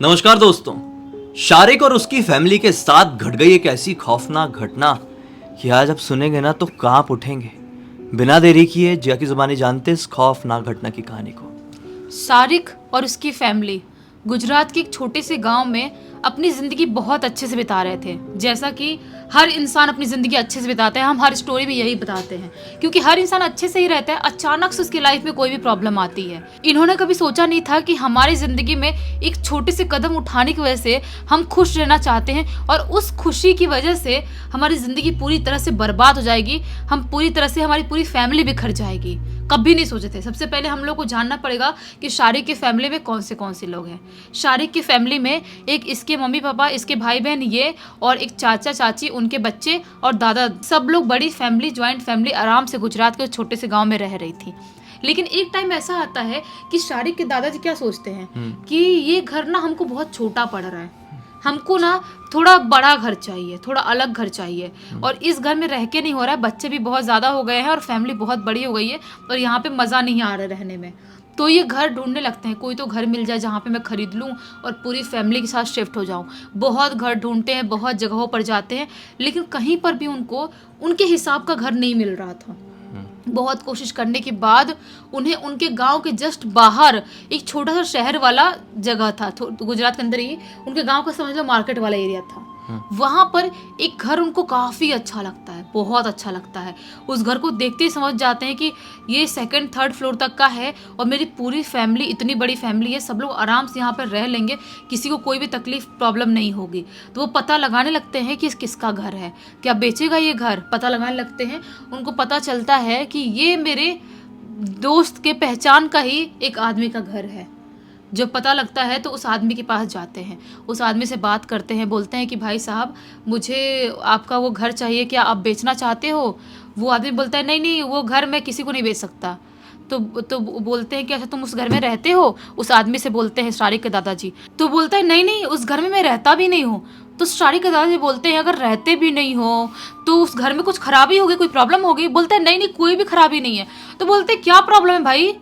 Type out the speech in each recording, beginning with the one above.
नमस्कार दोस्तों। शारिक और उसकी फैमिली के साथ घट गई एक ऐसी खौफनाक घटना कि आज आप सुनेंगे ना तो कांप उठेंगे। बिना देरी किए जिया की जुबानी जानते इस खौफनाक घटना की कहानी को। सारिक और उसकी फैमिली गुजरात के एक छोटे से गांव में अपनी ज़िंदगी बहुत अच्छे से बिता रहे थे। जैसा कि हर इंसान अपनी ज़िंदगी अच्छे से बिताते हैं, हम हर स्टोरी में यही बताते हैं, क्योंकि हर इंसान अच्छे से ही रहता है। अचानक से उसकी लाइफ में कोई भी प्रॉब्लम आती है। इन्होंने कभी सोचा नहीं था कि हमारी ज़िंदगी में एक छोटे से कदम उठाने की वजह से हम खुश रहना चाहते हैं और उस खुशी की वजह से हमारी ज़िंदगी पूरी तरह से बर्बाद हो जाएगी। हम पूरी तरह से, हमारी पूरी फैमिली बिखर जाएगी। कभी नहीं सोचे थे। सबसे पहले हम लोग को जानना पड़ेगा कि शारिक की फैमिली में कौन से लोग हैं। शारिक की फैमिली में एक इसके मम्मी पापा, इसके भाई बहन ये, और एक चाचा चाची, उनके बच्चे और दादा, सब लोग बड़ी फैमिली, ज्वाइंट फैमिली आराम से गुजरात के छोटे से गांव में रह रही थी। लेकिन एक टाइम ऐसा आता है कि शारिक के दादाजी क्या सोचते हैं कि ये घर ना हमको बहुत छोटा पड़ रहा है, हमको ना थोड़ा बड़ा घर चाहिए, थोड़ा अलग घर चाहिए, और इस घर में रह के नहीं हो रहा है। बच्चे भी बहुत ज़्यादा हो गए हैं और फैमिली बहुत बड़ी हो गई है और यहाँ पे मज़ा नहीं आ रहा है रहने में। तो ये घर ढूंढने लगते हैं, कोई तो घर मिल जाए जहाँ पे मैं खरीद लूँ और पूरी फैमिली के साथ शिफ्ट हो जाऊँ। बहुत घर ढूंढते हैं, बहुत जगहों पर जाते हैं, लेकिन कहीं पर भी उनको उनके हिसाब का घर नहीं मिल रहा था। बहुत कोशिश करने के बाद उन्हें उनके गांव के जस्ट बाहर एक छोटा सा शहर वाला जगह था, गुजरात के अंदर ही, उनके गांव का समझ लो मार्केट वाला एरिया था। वहां पर एक घर उनको काफी अच्छा लगता है, बहुत अच्छा लगता है। उस घर को देखते ही समझ जाते हैं कि ये सेकंड थर्ड फ्लोर तक का है और मेरी पूरी फैमिली, इतनी बड़ी फैमिली है, सब लोग आराम से यहाँ पर रह लेंगे, किसी को कोई भी तकलीफ प्रॉब्लम नहीं होगी। तो वो पता लगाने लगते हैं कि किसका घर है, क्या बेचेगा ये घर, पता लगाने लगते हैं। उनको पता चलता है कि ये मेरे दोस्त के पहचान का ही एक आदमी का घर है। जब पता लगता है तो उस आदमी के पास जाते हैं, उस आदमी से बात करते हैं, बोलते हैं कि भाई साहब, मुझे आपका वो घर चाहिए, क्या आप बेचना चाहते हो? वो आदमी बोलता है नहीं नहीं, वो घर मैं किसी को नहीं बेच सकता। तो बोलते हैं कि अच्छा तुम उस घर में रहते हो? उस आदमी से बोलते हैं शारिक के दादाजी। तो बोलता है नहीं नहीं, उस घर में मैं रहता भी नहीं हूँ। तो शारिक के दादाजी बोलते हैं अगर रहते भी नहीं हो तो उस घर में कुछ खराबी होगी, कोई प्रॉब्लम होगी? बोलता है नहीं नहीं, कोई भी खराबी नहीं है। तो बोलते हैं क्या प्रॉब्लम है भाई,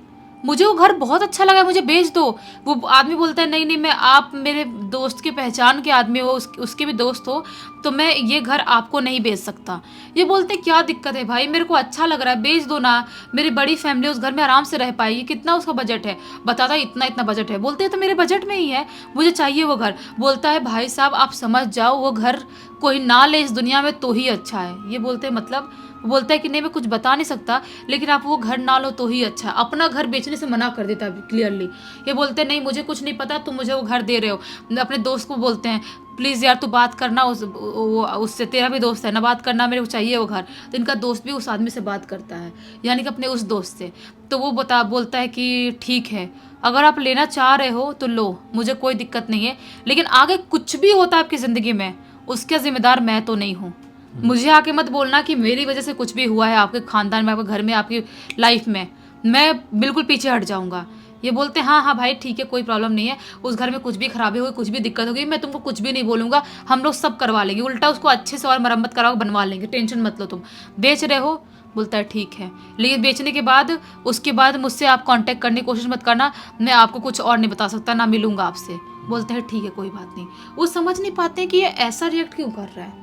मुझे वो घर बहुत अच्छा लगा, मुझे बेच दो। वो आदमी बोलता है नहीं नहीं, मैं, आप मेरे दोस्त के पहचान के आदमी हो, उसके भी दोस्त हो, तो मैं ये घर आपको नहीं बेच सकता। ये बोलते क्या दिक्कत है भाई, मेरे को अच्छा लग रहा है, बेच दो ना, मेरी बड़ी फैमिली उस घर में आराम से रह पाएगी। कितना उसका बजट है? बताता है इतना इतना बजट है। बोलते हैं तो मेरे बजट में ही है, मुझे चाहिए वो घर। बोलता है भाई साहब आप समझ जाओ, वो घर कोई ना ले इस दुनिया में तो ही अच्छा है। ये बोलते हैं मतलब? बोलता है कि नहीं मैं कुछ बता नहीं सकता, लेकिन आप वो घर ना लो तो ही अच्छा है। अपना घर बेचने से मना कर देता है क्लियरली। ये बोलते हैं नहीं मुझे कुछ नहीं पता, तुम मुझे वो घर दे रहे हो। अपने दोस्त को बोलते हैं प्लीज़ यार तू बात करना उससे, तेरा भी दोस्त है ना, बात करना, मेरे को चाहिए वो घर। तो इनका दोस्त भी उस आदमी से बात करता है, यानी कि अपने उस दोस्त से। तो वो बोलता है कि ठीक है, अगर आप लेना चाह रहे हो तो लो, मुझे कोई दिक्कत नहीं है, लेकिन आगे कुछ भी होता है आपकी ज़िंदगी में उसका जिम्मेदार मैं तो नहीं हूँ। मुझे आके मत बोलना कि मेरी वजह से कुछ भी हुआ है आपके खानदान में, आपके घर में, आपकी लाइफ में, मैं बिल्कुल पीछे हट जाऊंगा। ये बोलते हैं हाँ हाँ भाई ठीक है, कोई प्रॉब्लम नहीं है, उस घर में कुछ भी खराबी होगी, कुछ भी दिक्कत होगी, मैं तुमको कुछ भी नहीं बोलूँगा, हम लोग सब करवा लेंगे, उल्टा उसको अच्छे से और मरम्मत कराओ, बनवा लेंगे, टेंशन मत लो, तुम बेच रहे हो? बोलता है ठीक है, लेकिन बेचने के बाद, उसके बाद मुझसे आप कांटेक्ट करने की कोशिश मत करना, मैं आपको कुछ और नहीं बता सकता, ना मिलूंगा आपसे। बोलते हैं ठीक है कोई बात नहीं। वो समझ नहीं पाते कि ये ऐसा रिएक्ट क्यों कर रहा है,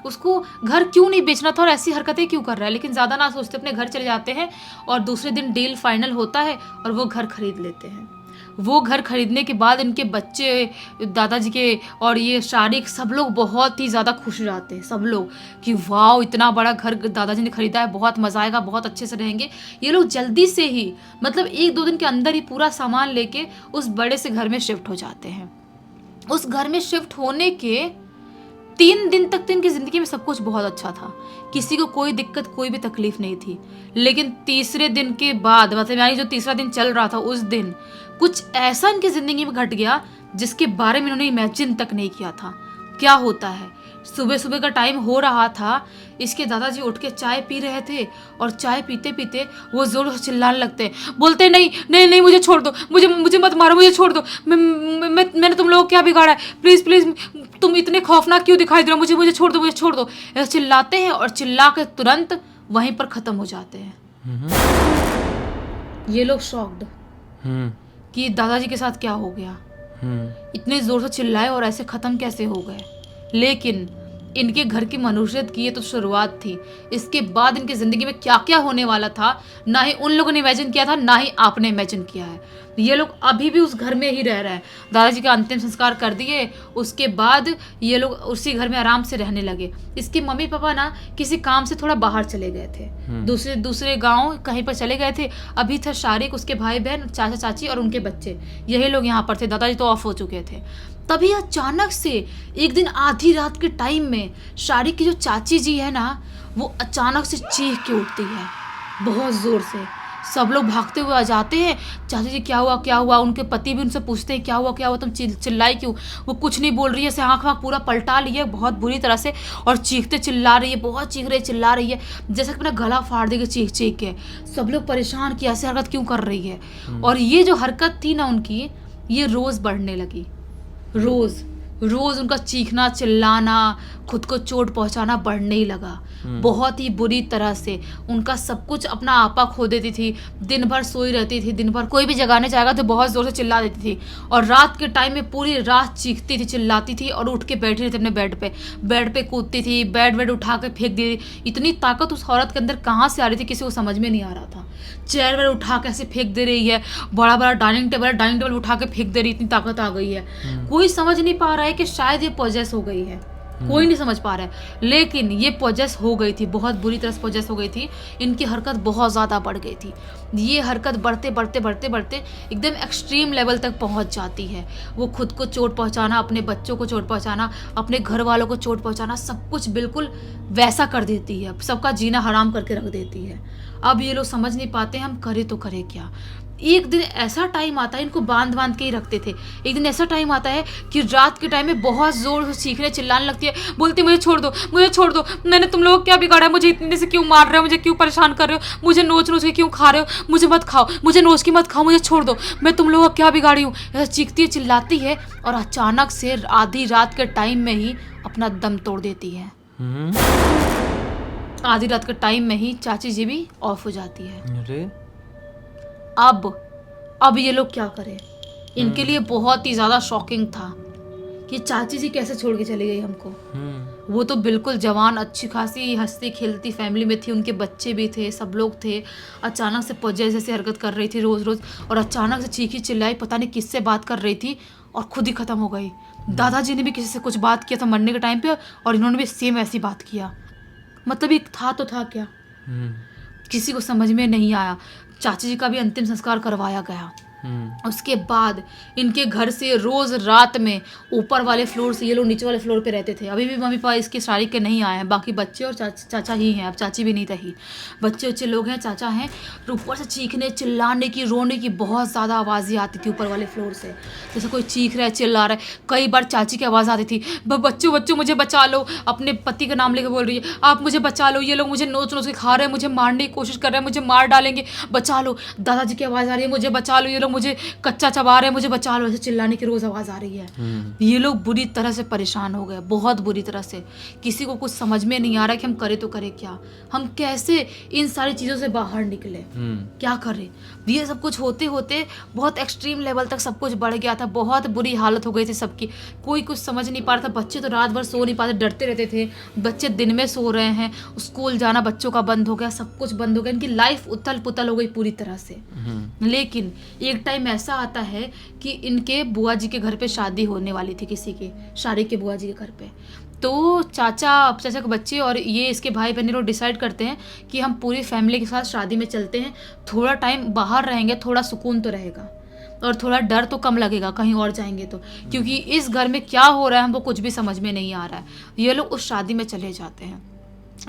उसको घर क्यों नहीं बेचना था और ऐसी हरकतें क्यों कर रहा है। लेकिन ज़्यादा ना सोचते अपने घर चले जाते हैं और दूसरे दिन डील फाइनल होता है और वो घर खरीद लेते हैं। वो घर खरीदने के बाद इनके बच्चे, दादाजी के और ये शारिक, सब लोग बहुत ही ज़्यादा खुश हो जाते हैं, सब लोग, कि वाह इतना बड़ा घर दादाजी ने खरीदा है, बहुत मज़ा आएगा, बहुत अच्छे से रहेंगे। ये लोग जल्दी से ही, मतलब 1-2 दिन के अंदर ही पूरा सामान लेके उस बड़े से घर में शिफ्ट हो जाते हैं। उस घर में शिफ्ट होने के 3 दिन तक तो इनकी ज़िंदगी में सब कुछ बहुत अच्छा था, किसी को कोई दिक्कत, कोई भी तकलीफ नहीं थी। लेकिन तीसरे दिन के बाद, मतलब यानी जो तीसरा दिन चल रहा था, उस दिन कुछ ऐसा इनकी ज़िंदगी में घट गया जिसके बारे में इन्होंने इमेजिन तक नहीं किया था। क्या होता है, सुबह सुबह का टाइम हो रहा था, इसके दादाजी उठ के चाय पी रहे थे और चाय पीते पीते वो जोर से चिल्लाने लगते हैं। बोलते नहीं नहीं नहीं, मुझे छोड़ दो, मुझे मत मारो, मुझे छोड़ दो, मैंने तुम लोगों को क्या बिगाड़ा है, प्लीज़ प्लीज़, तुम इतने खौफनाक क्यों दिखाई दे रहे हो, मुझे छोड़ दो, मुझे छोड़ दो। ऐसे चिल्लाते हैं और चिल्ला के तुरंत वहीं पर ख़त्म हो जाते हैं। ये लोग शॉक्ड कि दादाजी के साथ क्या हो गया। इतने जोर से चिल्लाए और ऐसे खत्म कैसे हो गए। लेकिन इनके घर की मनुष्यत की ये तो शुरुआत थी। इसके बाद इनकी जिंदगी में क्या क्या होने वाला था, ना ही उन लोगों ने इमेजिन किया था, ना ही आपने इमेजिन किया है। ये लोग अभी भी उस घर में ही रह रहे हैं। दादाजी का अंतिम संस्कार कर दिए, उसके बाद ये लोग उसी घर में आराम से रहने लगे। इसके मम्मी पापा ना किसी काम से थोड़ा बाहर चले गए थे, दूसरे गांव कहीं पर चले गए थे। अभी था शारिक, उसके भाई बहन, चाचा चाची और उनके बच्चे, यही लोग यहाँ पर थे। दादाजी तो ऑफ हो चुके थे। तभी अचानक से एक दिन आधी रात के टाइम में शारिक की जो चाची जी है ना, वो अचानक से चीख के उठती है बहुत जोर से। सब लोग भागते हुए आ जाते हैं, चाची जी क्या हुआ क्या हुआ। उनके पति भी उनसे पूछते हैं क्या हुआ तुम चिल्लाई क्यों। वो कुछ नहीं बोल रही है, ऐसे आँख पूरा पलटा ली है बहुत बुरी तरह से और चीखते चिल्ला रही है, बहुत चीख रही चिल्ला रही है, जैसे कि अपना गला फाड़ देगी चीख चीख के। सब लोग परेशान कि ऐसे हरकत क्यों कर रही है। और ये जो हरकत थी ना उनकी, ये रोज़ बढ़ने लगी। रोज उनका चीखना चिल्लाना, खुद को चोट पहुंचाना बढ़ने ही लगा बहुत ही बुरी तरह से। उनका सब कुछ अपना आपा खो देती थी, दिन भर सोई रहती थी, दिन भर कोई भी जगाने जाएगा तो बहुत जोर से चिल्ला देती थी। और रात के टाइम में पूरी रात चीखती थी, चिल्लाती थी और उठ के बैठी रहती अपने बेड पे कूदती थी, बेड उठा के फेंक दी। इतनी ताकत उस औरत के अंदर कहाँ से आ रही थी किसी को समझ में नहीं आ रहा था। चेयर वेयर उठा के ऐसे फेंक दे रही है, बड़ा डाइनिंग टेबल उठा के फेंक दे रही, इतनी ताकत आ गई है। कोई समझ नहीं पा रहा है कि शायद ये पॉजेस हो गई है, कोई नहीं समझ पा रहा है। लेकिन ये पॉजेस हो गई थी, बहुत बुरी तरह से पॉजेस हो गई थी। इनकी हरकत बहुत ज़्यादा बढ़ गई थी। ये हरकत बढ़ते एकदम एक्सट्रीम लेवल तक पहुंच जाती है। वो खुद को चोट पहुंचाना, अपने बच्चों को चोट पहुंचाना, अपने घर वालों को चोट पहुंचाना, सब कुछ बिल्कुल वैसा कर देती है, सबका जीना हराम करके रख देती है। अब ये लोग समझ नहीं पाते हम करें तो करें क्या। एक दिन ऐसा टाइम आता है, इनको बांध के ही रखते थे। एक दिन ऐसा टाइम आता है कि रात के टाइम में बहुत जोर से चीखने चिल्लाने लगती है, बोलती मुझे छोड़ दो, मैंने तुम लोगों को क्या बिगाड़ा है, मुझे इतने से क्यों मार रहे हो, मुझे क्यों परेशान कर रहे हो, मुझे नोच के क्यों खा रहे हो, मुझे मत खाओ, मुझे नोच के मत खाओ, मुझे छोड़ दो, मैं तुम लोगों को क्या बिगाड़ी हूँ। ऐसा चीखती है चिल्लाती है और अचानक से आधी रात के टाइम में ही अपना दम तोड़ देती है। आधी रात के टाइम में ही चाची जी भी ऑफ हो जाती है। अरे अब ये लोग क्या करें। इनके लिए बहुत ही ज्यादा शॉकिंग था कि चाची जी कैसे छोड़ के चली गई हमको। वो तो बिल्कुल जवान, अच्छी खासी हंसती खेलती फैमिली में थी, उनके बच्चे भी थे, सब लोग थे। अचानक से पॉजेस जैसी हरकत कर रही थी रोज और अचानक से चीखी चिल्लाई, पता नहीं किससे बात कर रही थी और खुद ही खत्म हो गई। दादाजी ने भी किसी से कुछ बात किया था मरने के टाइम पे और इन्होंने भी सेम ऐसी बात किया। मतलब ये था तो था क्या, किसी को समझ में नहीं आया। चाची जी का भी अंतिम संस्कार करवाया गया। उसके बाद इनके घर से रोज रात में ऊपर वाले फ्लोर से ये लोग नीचे वाले फ्लोर पे रहते थे। अभी भी मम्मी पापा इसकी शादी के नहीं आए हैं, बाकी बच्चे और चाचा ही हैं। अब चाची भी नहीं रही, बच्चे लोग हैं, चाचा हैं। ऊपर से चीखने चिल्लाने की, रोने की बहुत ज़्यादा आवाज़ें आती थी ऊपर वाले फ्लोर से, जैसे कोई चीख रहा है चिल्ला रहा है। कई बार चाची की आवाज़ आती थी, बच्चों मुझे बचा लो, अपने पति का नाम लेकर बोल रही है, आप मुझे बचा लो, ये लोग मुझे नोच के खा रहे हैं, मुझे मारने की कोशिश कर रहे हैं, मुझे मार डालेंगे, बचा लो। दादाजी की आवाज़ आ रही है, मुझे बचा लो, ये लोग मुझे कच्चा चबा रहे हैं, मुझे बचा लो। ऐसे चिल्लाने की रोज आवाज आ रही है। ये लोग बुरी तरह से परेशान हो गए, बहुत बुरी तरह से। किसी को कुछ समझ में नहीं आ रहा कि हम करें तो करें क्या, हम कैसे इन सारी चीजों से बाहर निकले, क्या करें। ये सब कुछ होते होते बहुत एक्सट्रीम लेवल तक सब कुछ बढ़ गया था, बहुत बुरी हालत हो गई थी सबकी, कोई कुछ समझ नहीं पा रहा था। बच्चे तो रात भर सो नहीं पाते, डरते रहते थे। बच्चे दिन में सो रहे हैं, स्कूल जाना बच्चों का बंद हो गया, सब कुछ बंद हो गया, इनकी लाइफ उथल पुथल हो गई पूरी तरह से। लेकिन एक टाइम ऐसा आता है कि इनके बुआ जी के घर पे शादी होने वाली थी, किसी के शादी के बुआ जी के घर पे। तो चाचा के बच्चे और ये इसके भाई बहन लोग डिसाइड करते हैं कि हम पूरी फैमिली के साथ शादी में चलते हैं, थोड़ा टाइम बाहर रहेंगे, थोड़ा सुकून तो रहेगा और थोड़ा डर तो कम लगेगा कहीं और जाएंगे तो, क्योंकि इस घर में क्या हो रहा है हमको कुछ भी समझ में नहीं आ रहा है। ये लोग उस शादी में चले जाते हैं,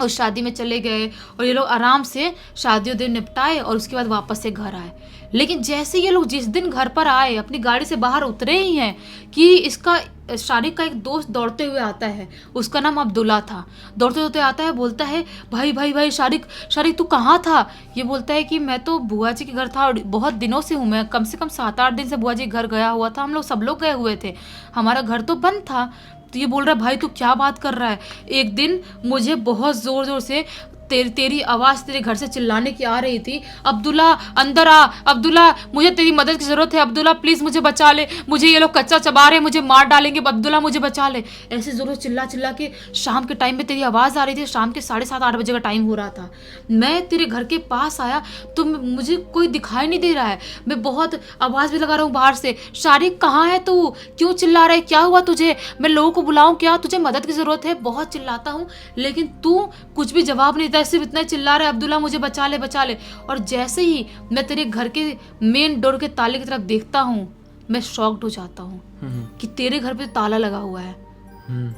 उस शादी में चले गए और ये लोग आराम से शादियों दिन निपटाए और उसके बाद वापस से घर आए। लेकिन जैसे ये लोग जिस दिन घर पर आए, अपनी गाड़ी से बाहर उतरे ही हैं कि इसका शारिक का एक दोस्त दौड़ते हुए आता है, उसका नाम अब्दुल्ला था। दौड़ते आता है, बोलता है भाई शारिक तू कहाँ था। ये बोलता है कि मैं तो बुआ जी के घर था और बहुत दिनों से हूँ, मैं कम से कम 7-8 दिन से बुआ जी के घर गया हुआ था, हम लोग सब लोग गए हुए थे, हमारा घर तो बंद था। तो ये बोल रहा है भाई तू क्या बात कर रहा है, एक दिन मुझे बहुत ज़ोर से तेरी आवाज तेरे घर से चिल्लाने की आ रही थी, अब्दुल्ला अंदर आ, अब्दुल्ला मुझे तेरी मदद की जरूरत है, अब्दुल्ला प्लीज मुझे बचा ले, मुझे ये लोग कच्चा चबा रहे हैं, मुझे मार डालेंगे, अब्दुल्ला मुझे बचा ले। ऐसे जरूर चिल्ला चिल्ला के शाम के टाइम में तेरी आवाज आ रही थी। शाम के 7:30-8 बजे का टाइम हो रहा था। मैं तेरे घर के पास आया तो मुझे कोई दिखाई नहीं दे रहा है। मैं बहुत आवाज भी लगा रहा हूँ बाहर से, शारिक कहाँ है तू, क्यों चिल्ला रहा है, क्या हुआ तुझे, मैं लोगों को बुलाऊं क्या, तुझे मदद की जरूरत है। बहुत चिल्लाता हूँ लेकिन तू कुछ भी जवाब नहीं देता, सिर्फ इतना चिल्ला रहा है, अब्दुल्ला मुझे बचा ले बचा ले। और जैसे ही मैं तेरे घर के मेन डोर के ताले की तरफ देखता हूँ, मैं शॉक्ड हो जाता हूँ कि तेरे घर पे ताला लगा हुआ है।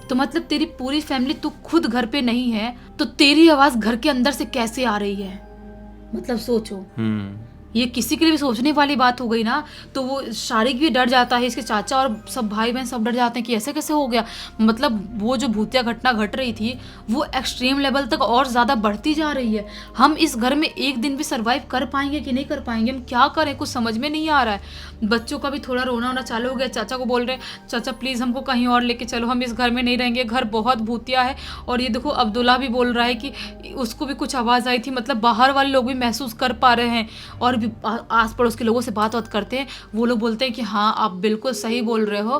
तो मतलब तेरी पूरी फैमिली, तू खुद घर पे नहीं है तो तेरी आवाज घर के अंदर से कैसे आ रही है। मतलब सोचो, ये किसी के लिए भी सोचने वाली बात हो गई ना। तो वो शारिक भी डर जाता है, इसके चाचा और सब भाई बहन सब डर जाते हैं कि ऐसे कैसे हो गया। मतलब वो जो भूतिया घटना घट रही थी वो एक्सट्रीम लेवल तक और ज़्यादा बढ़ती जा रही है। हम इस घर में एक दिन भी सर्वाइव कर पाएंगे कि नहीं कर पाएंगे, हम क्या करें, कुछ समझ में नहीं आ रहा है। बच्चों का भी थोड़ा रोना वोना चालू हो गया। चाचा को बोल रहे हैं, चाचा प्लीज़ हमको कहीं और लेके चलो, हम इस घर में नहीं रहेंगे, घर बहुत भूतिया है। और ये देखो अब्दुल्ला भी बोल रहा है कि उसको भी कुछ आवाज़ आई थी। मतलब बाहर वाले लोग भी महसूस कर पा रहे हैं और आस पड़ोस के लोगों से बात करते हैं। वो लोग बोलते हैं कि हाँ आप बिल्कुल सही बोल रहे हो,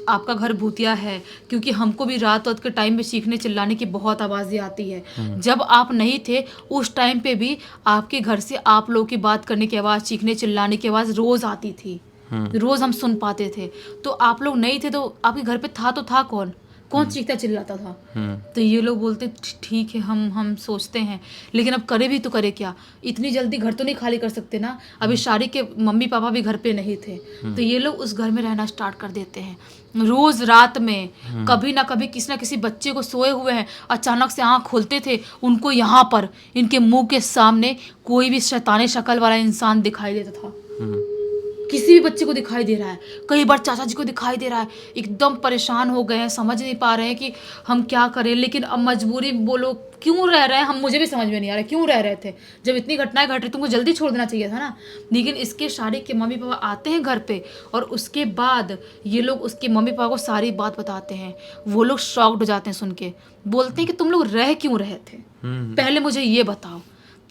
आपका घर भूतिया है, क्योंकि हमको भी रात के टाइम में चीखने चिल्लाने की बहुत आवाज़ें आती है। जब आप नहीं थे उस टाइम पे भी आपके घर से आप लोगों की बात करने की आवाज़, चीखने चिल्लाने की आवाज़ रोज़ आती थी, रोज़ हम सुन पाते थे। तो आप लोग नहीं थे तो आपके घर पे था तो था कौन चीखता चिल्लाता था। तो ये लोग बोलते ठीक है, हम सोचते हैं, लेकिन अब करे भी तो करे क्या, इतनी जल्दी घर तो नहीं खाली कर सकते ना। अभी शारिक के मम्मी पापा भी घर पे नहीं थे तो ये लोग उस घर में रहना स्टार्ट कर देते हैं। रोज रात में कभी ना कभी किसी ना किसी बच्चे को सोए हुए हैं, अचानक से आँख खोलते थे, उनको यहाँ पर इनके मुंह के सामने कोई भी शैतानी शक्ल वाला इंसान दिखाई देता था। किसी भी बच्चे को दिखाई दे रहा है, कई बार चाचा जी को दिखाई दे रहा है। एकदम परेशान हो गए हैं, समझ नहीं पा रहे हैं कि हम क्या करें। लेकिन अब मजबूरी बोलो क्यों रह रहे हैं, हम मुझे भी समझ में नहीं आ रहा है क्यों रह रहे थे। जब इतनी घटनाएं घट रही तुमको जल्दी छोड़ देना चाहिए था ना। लेकिन इसके शारिक के मम्मी पापा आते हैं घर पे और उसके बाद ये लोग उसके मम्मी पापा को सारी बात बताते हैं। वो लोग शॉक्ड हो जाते हैं सुन के, बोलते हैं कि तुम लोग रह क्यों रहे थे, पहले मुझे ये बताओ,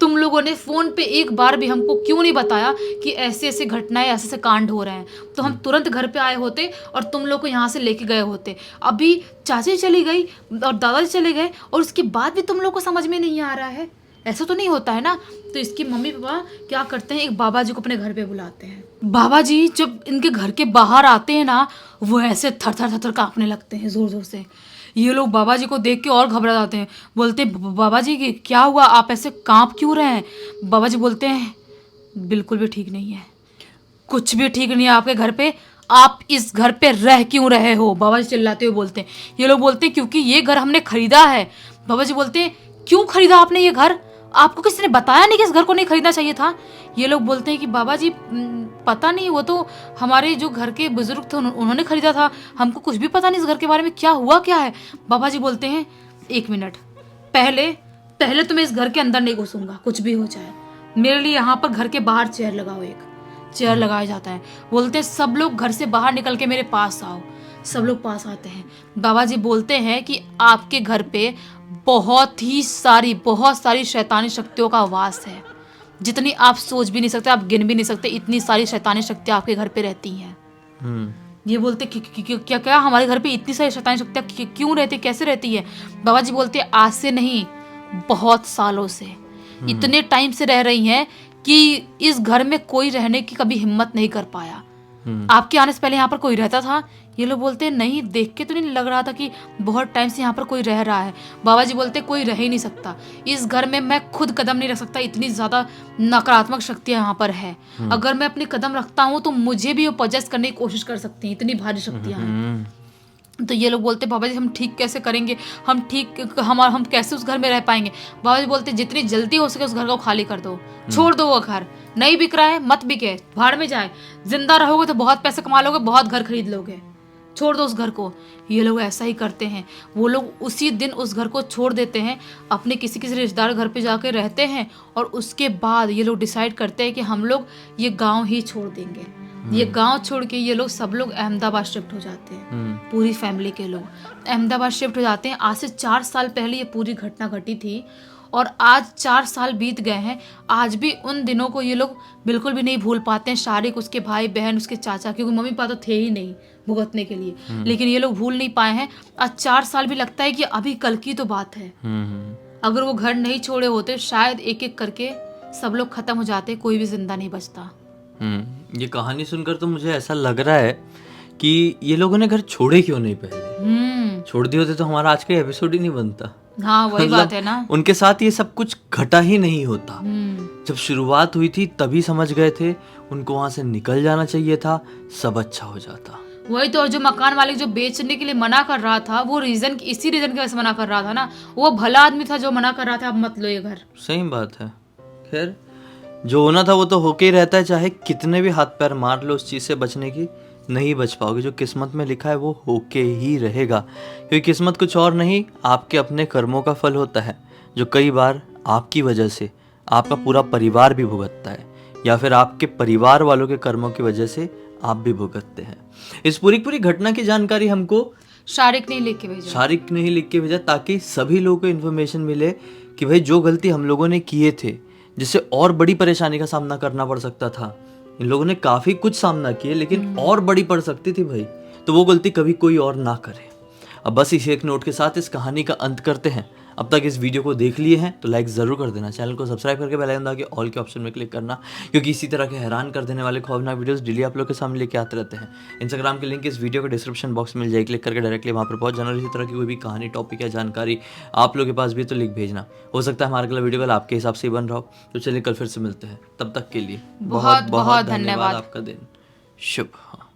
तुम लोगों ने फ़ोन पे एक बार भी हमको क्यों नहीं बताया कि ऐसे ऐसे घटनाएं, ऐसे ऐसे कांड हो रहे हैं, तो हम तुरंत घर पे आए होते और तुम लोग को यहाँ से लेके गए होते। अभी चाची चली गई और दादाजी चले गए और उसके बाद भी तुम लोग को समझ में नहीं आ रहा है, ऐसा तो नहीं होता है ना। तो इसके मम्मी पापा क्या करते हैं, एक बाबा जी को अपने घर पे बुलाते हैं। बाबा जी जब इनके घर के बाहर आते हैं ना, वो ऐसे थर थर थर काँपने लगते हैं ज़ोर ज़ोर से। ये लोग बाबा जी को देख के और घबरा जाते हैं, बोलते हैं बाबा जी की क्या हुआ, आप ऐसे कांप क्यों रहे हैं। बाबा जी बोलते हैं बिल्कुल भी ठीक नहीं है, कुछ भी ठीक नहीं है आपके घर पे, आप इस घर पे रह क्यों रहे हो। बाबा जी चिल्लाते हुए बोलते हैं। ये लोग बोलते हैं क्योंकि ये घर हमने खरीदा है। बाबा जी बोलते हैं क्यों खरीदा आपने ये घर, आपको किसी ने बताया नहीं कि इस घर को नहीं खरीदना चाहिए था। ये लोग बोलते हैं कि बाबा जी पता नहीं, वो तो हमारे जो घर के बुजुर्ग थे उन्होंने खरीदा था, हमको कुछ भी पता नहीं इस घर के बारे में, क्या हुआ क्या है। बाबा जी बोलते हैं 1 मिनट, पहले तो मैं इस घर के अंदर नहीं घुसूंगा, कुछ भी हो जाए। मेरे लिए यहाँ पर घर के बाहर चेयर लगाओ, एक चेयर लगाया जाता है। बोलते हैं सब लोग घर से बाहर निकल के मेरे पास आओ। सब लोग पास आते हैं। बाबा जी बोलते हैं कि आपके घर पे बहुत सारी शैतानी शक्तियों का वास है, जितनी आप सोच भी नहीं सकते, आप गिन भी नहीं सकते, इतनी सारी शैतानी शक्तियां आपके घर पे रहती हैं। ये बोलते क्या क्या हमारे घर पे इतनी सारी शैतानी शक्तियां क्यों रहती, कैसे रहती है। बाबा जी बोलते हैं आज से नहीं, बहुत सालों से, इतने टाइम से रह रही हैं कि इस घर में कोई रहने की कभी हिम्मत नहीं कर पाया। आपके आने से पहले यहाँ पर कोई रहता था। ये लोग बोलते हैं नहीं, देख के तो नहीं लग रहा था कि बहुत टाइम से यहाँ पर कोई रह रहा है। बाबा जी बोलते कोई रह ही नहीं सकता इस घर में, मैं खुद कदम नहीं रख सकता, इतनी ज्यादा नकारात्मक शक्तियाँ यहाँ पर है। अगर मैं अपनी कदम रखता हूँ तो मुझे भी वो पजेस्ट करने की कोशिश कर सकती हैं, इतनी भारी शक्तियाँ हैं। तो ये लोग बोलते बाबा जी हम ठीक कैसे करेंगे, हम कैसे उस घर में रह पाएंगे। बाबा जी बोलते जितनी जल्दी हो सके उस घर को खाली कर दो, छोड़ दो, वो घर नहीं बिक रहा है, मत बिके, भाड़ में जाए, जिंदा रहोगे तो बहुत पैसे कमा लोगे, बहुत घर खरीद लोगे, छोड़ दो उस घर को। ये लोग ऐसा ही करते हैं, वो लोग उसी दिन उस घर को छोड़ देते हैं, अपने किसी रिश्तेदार घर पे जाके रहते हैं और उसके बाद ये लोग डिसाइड करते हैं कि हम लोग ये गांव ही छोड़ देंगे। ये गांव छोड़ के ये लोग सब लोग अहमदाबाद शिफ्ट हो जाते हैं। पूरी फैमिली के लोग अहमदाबाद शिफ्ट हो जाते हैं। आज से 4 साल पहले ये पूरी घटना घटी थी और आज 4 साल बीत गए हैं, आज भी उन दिनों को ये लोग बिल्कुल भी नहीं भूल पाते हैं। शारिक, उसके भाई बहन, उसके चाचा, क्योंकि मम्मी पापा तो थे ही नहीं भुगतने के लिए, लेकिन ये लोग भूल नहीं पाए हैं। आज 4 साल भी लगता है कि अभी कल की तो बात है। अगर वो घर नहीं छोड़े होते शायद एक एक करके सब लोग खत्म हो जाते, कोई भी जिंदा नहीं बचता। ये कहानी सुनकर तो मुझे ऐसा लग रहा है कि ये लोगों ने घर छोड़े क्यों नहीं पहले। छोड़ दिए होते तो हमारा आज का एपिसोड ही नहीं बनता। हाँ वही बात है ना। उनके साथ ये सब कुछ घटा ही नहीं होता। जब शुरुआत हुई थी तभी समझ गए थे, उनको वहां से निकल जाना चाहिए था, सब अच्छा हो जाता। वही तो। और जो मकान मालिक जो बेचने के लिए मना कर रहा था, वो रीजन इसी रीजन की वजह से मना कर रहा था ना। वो भला आदमी था जो मना कर रहा था अब मत लो ये घर। सही बात है। खैर जो होना था वो तो होके ही रहता है, चाहे कितने भी हाथ पैर मार लो उस चीज से बचने की, नहीं बच पाओगे। जो किस्मत में लिखा है वो होके ही रहेगा, क्योंकि किस्मत कुछ और नहीं, आपके अपने कर्मों का फल होता है, जो कई बार आपकी वजह से आपका पूरा परिवार भी भुगतता है, या फिर आपके परिवार वालों के कर्मों की वजह से आप भी भुगतते हैं। इस पूरी घटना की जानकारी हमको शारिक ने ही लिख के भेजा, ताकि सभी लोगों को इन्फॉर्मेशन मिले कि भाई जो गलती हम लोगों ने किए थे, जिससे और बड़ी परेशानी का सामना करना पड़ सकता था, इन लोगों ने काफी कुछ सामना किए लेकिन और बड़ी पड़ सकती थी भाई, तो वो गलती कभी कोई और ना करे। अब बस इसी एक नोट के साथ इस कहानी का अंत करते हैं। अब तक इस वीडियो को देख लिए हैं तो लाइक ज़रूर कर देना, चैनल को सब्सक्राइब करके बेल आइकन दबा के ऑल के ऑप्शन में क्लिक करना, क्योंकि इसी तरह के हैरान कर देने वाले खौफनाक वीडियोस डेली आप लोग के सामने लेके आते रहते हैं। इंस्टाग्राम की लिंक इस वीडियो के डिस्क्रिप्शन बॉक्स में मिल जाएगी, क्लिक करके डायरेक्टली वहाँ पर पहुंच जाना। इसी तरह की कोई भी कहानी, टॉपिक या जानकारी आप लोग के पास भी तो लिख भेजना, हो सकता है हमारा अगला वीडियो कल आपके हिसाब से ही बन रहा हो। तो चलिए कल फिर से मिलते हैं, तब तक के लिए बहुत बहुत धन्यवाद। आपका दिन शुभ हो।